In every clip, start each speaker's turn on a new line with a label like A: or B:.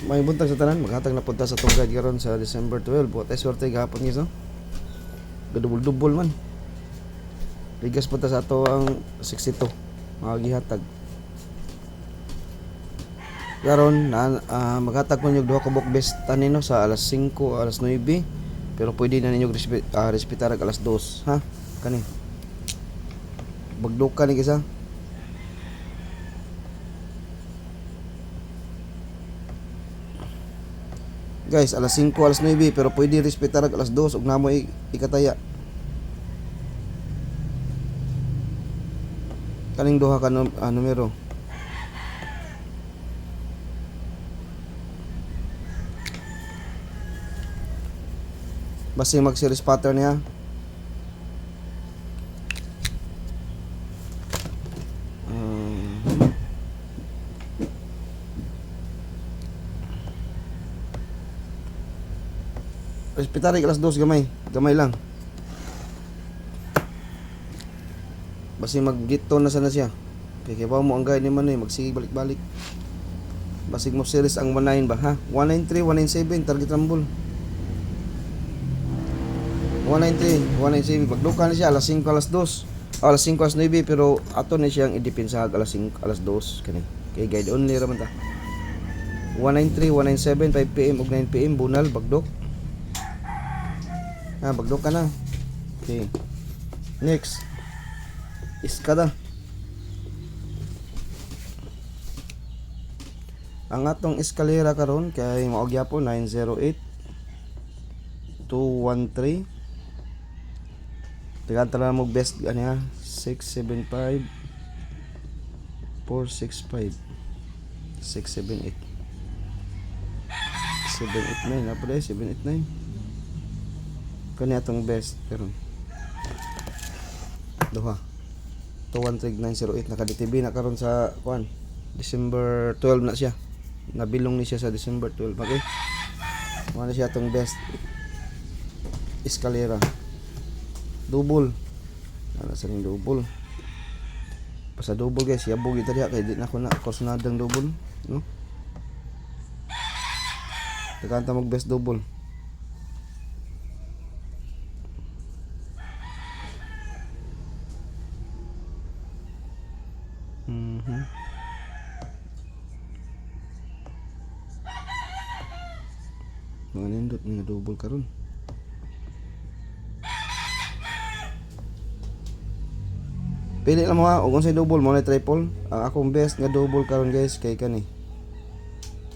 A: May buntag sa tanan, maghatag na punta sa tong guide karon sa December 12. Buot ay swerte gahapon guys, no? Gadubol-dubol man. Ligas punta sa ato ang 62. Mga gihatag. Karon na maghatag ko duha ka book best tanino sa alas 5, alas 9. Pero pwede na ninyo respetar alas 2, ha? Kani. Bagduka ni kisa. Guys, alas 5, alas 9, pero pwede respetar alas 2 ug namo ikataya. Kaning duha ka numero. Basta mag-series pattern niya. Respetari alas 2 gamay lang. Basi mag-gito na sana siya. Kaya ba mo ang guide ni man magsige balik-balik. Basig mo series ang 19 ba ha? 193, 197 target rumble. 193, 197 magduka na siya alas 5, alas 2. Alas 5, alas 9 pero ato na siyang idepensa alas 5, alas 2 kani. Kay guide only ra man ta. 193, 197 5 PM ug 9 PM bunal bagdok. Bagdok ka na. Okay. Next. Iskada. Ang atong eskalera karon kay mao gyapon 908 213. Tigan tala mo best aniya 675 465 678 789 na pala 789. Kani atong best karon. Duha. 213908 naka-DTB na karon sa kuan. December 12 na siya. Nabilong ni siya sa December 12. Okay. Ano siya atong best eskalera. Double. Ano sa ning double? Pasa double guys, yabog ita diha kay di na ko na kosunadang double, no? Takanta mag best double. Mga nindot nga double karon. Pili lang mo ha, ug unsay double mo na triple. Ang akong best nga double karon guys kay kani.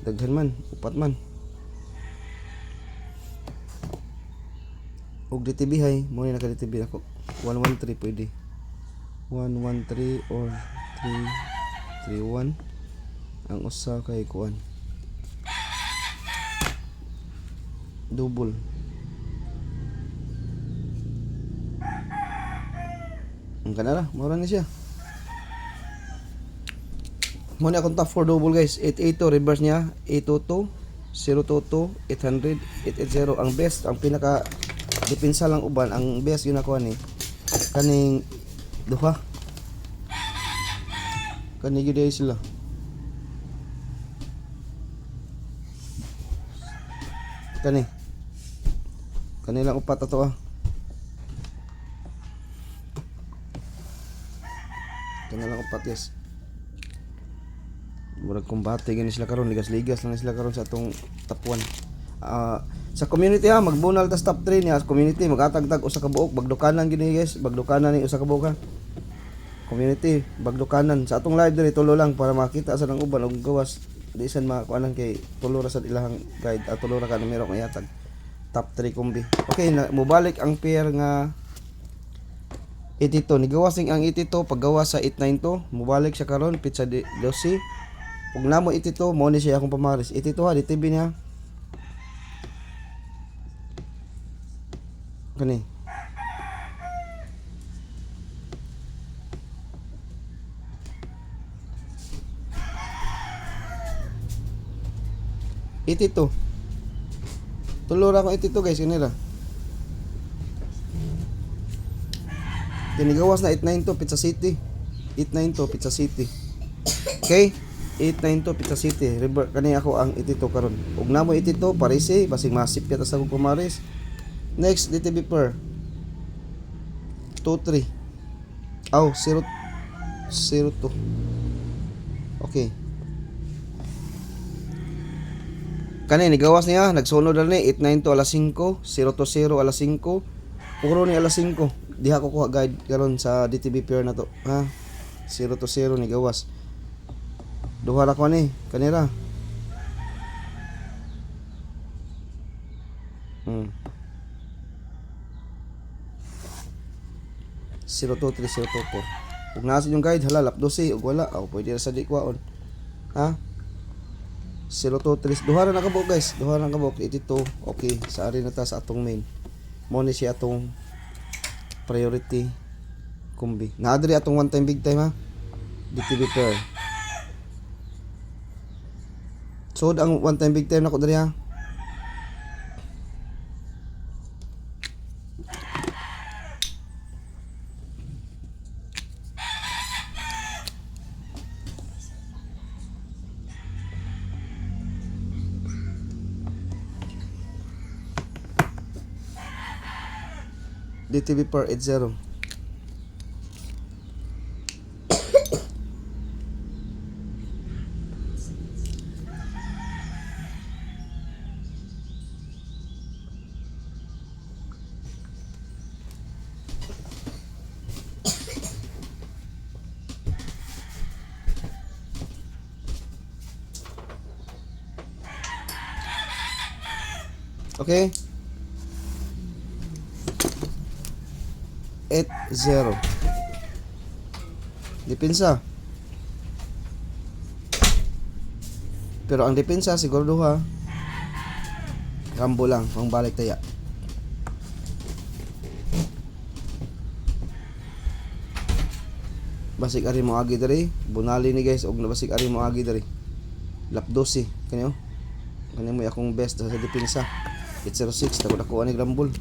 A: Daghan man, upat man. Ug DTB hay, mo ni naka DTB ako. 113 pwede. 113 or 331. Ang usa kay kuan. Double. Ang kanara, mura na siya. Muna akong top 4 double guys. 882 reverse niya, 822, 022, 800, 880. Ang best, ang pinaka depensa lang uban, ang best yun ako ni kaning duha. Kaning gyud sila. Kanilang upat ato Kanilang upat yes. Murag kumbate gani sila karon, ligas-ligas lang sila karon sa atong top 1. Sa community magbunal ta top 3 niya. Community magatagtag usa ka buok, bagdukanan gini guys, bagdukanan ni usa ka buok ha. Community bagdukanan sa atong live diri tulo lang para makita sa nang uban og gawas. Di san makuanan kay tulo ra sa ilahang guide at tulo ra ka numero nga yatag top 3 kombi. Okay na mubalik ang pair nga 82 nigawasing ang 82 paggawas sa 892 mubalik siya karon pizza de 12 ug namo 82 mo ni siya akong pamaris 82 ha DTB niya kani 82 tulo ra ko 82 guys kanila kinigawas na 892 Pizza City 892 Pizza City okay 892 Pizza City. River kani ako ang itito karon. Ug namo itito parisi basig masip yata sa kong kumaris. Next DTB per 23. Aw 002. Okay. Kani ni gawas niya nagsunod na ni 892 alas 5, 020 alas 5. Puro ni alas 5. Diha ko kuha guide karon sa DTB per na to. Ha. 020 ni gawas. Duha ra ko ni kanira. 023024. Ug nasa yung guide hala lap 12 ug wala. Aw pwede ra sa di kwaon. Ha? 023 duha ra nakabuk guys. Duha ra nakabuk 82. Okay, sa ari na ta sa atong main. Mo ni siya atong priority kumbi. Naadri atong one time big time ha. DTB pair. So ang one time big time nako diri ha. DTB per 80. Okay? 80. Depensa. Pero ang depensa siguro duha. Rambo lang, pang balik taya. Basig ari mo agi diri, bunali ni guys og basig ari mo agi diri. Lap 12 kanyo. Kanyo mo akong best sa depensa. 806 tako dako ani rambol.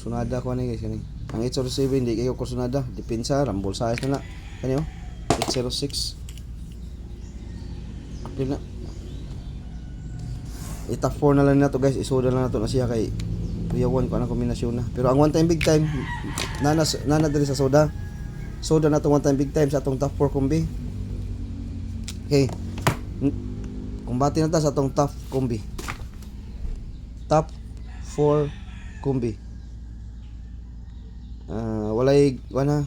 A: Sunada ko ani guys kani. Ang 807 di kayo kursunada, depensa rambol size na na. Kanyo 806. Di na. Ita 4 na lang na to guys, isoda lang na to na siya kay kuyawan ko ang kombinasyon na. Pero ang one time big time nana diri sa soda. Soda na to one time big time sa atong top 4 kombi. Okay. Kumbati na ta sa atong top kombi. Top 4 kombi. Walay wana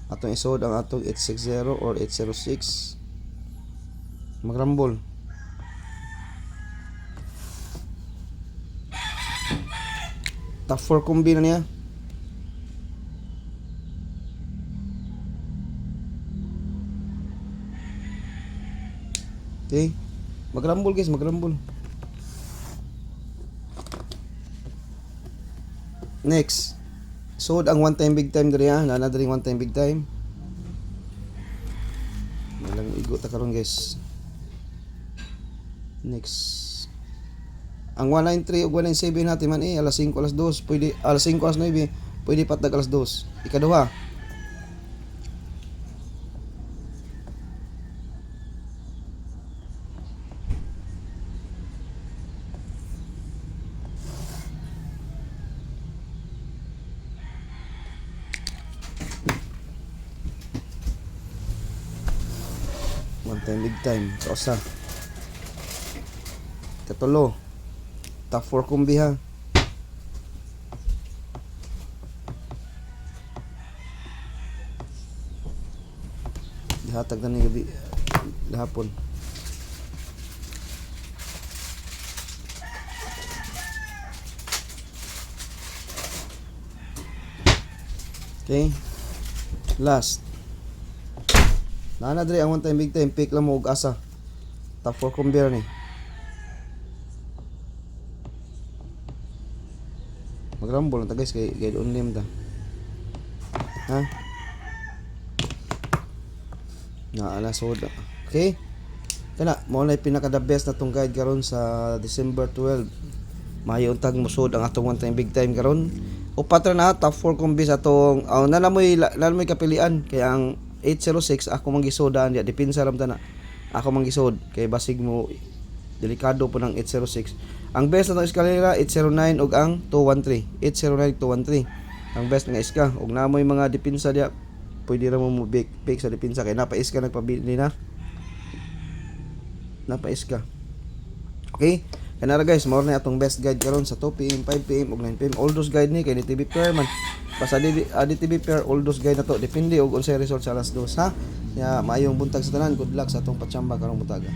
A: atong isod ang atong 860 or 806 magrambol. Top 4 kombi na niya. Okay, magrambol guys, magrambol. Next, so ang one time big time diri ha, nana diri one time big time. Malang igo ta karon guys. Next, ang 193 ug 197 natin man alas 5 alas 2 pwede, alas 5 alas 9 pwede patag alas 2. Ikaduha, one time big time sa usa. Katulo, top 4 kombi ha. Dihatag na ni gabi hapon. Okay, last nana diri ang one time big time, pick lang mo og asa. Top 4 kombi ni. Magrambol na ta guys kay guide only ta. Ha? Na ala soda. Okay? Kana mao na pinaka the best na tong guide karon sa December 12. Mayo untag musod ang atong one time big time karon. Upat ra na top 4 kombi sa atong nalamoy kapilian kay ang 806 ako manggisodan dia depensa ram ta na. Ako manggisod kay basig mo delikado po ng 806. Ang best na itong eskalera 809 ug ang 213. 809 213. Ang best nga iska ug namoy mga depensa dia pwede ra mo bake sa depensa kay napais ka nagpabili na. Napais ka. Okay? Kanara guys, mao na atong best guide karon sa 2 PM, 5 PM ug 9 PM. All those guide ni kay ni TV Pair man. Basta di TV Pair all those guide na to depende og unsay result sa alas 2 ha. Ya maayong buntag sa tanan. Good luck sa atong patsamba karong butaga.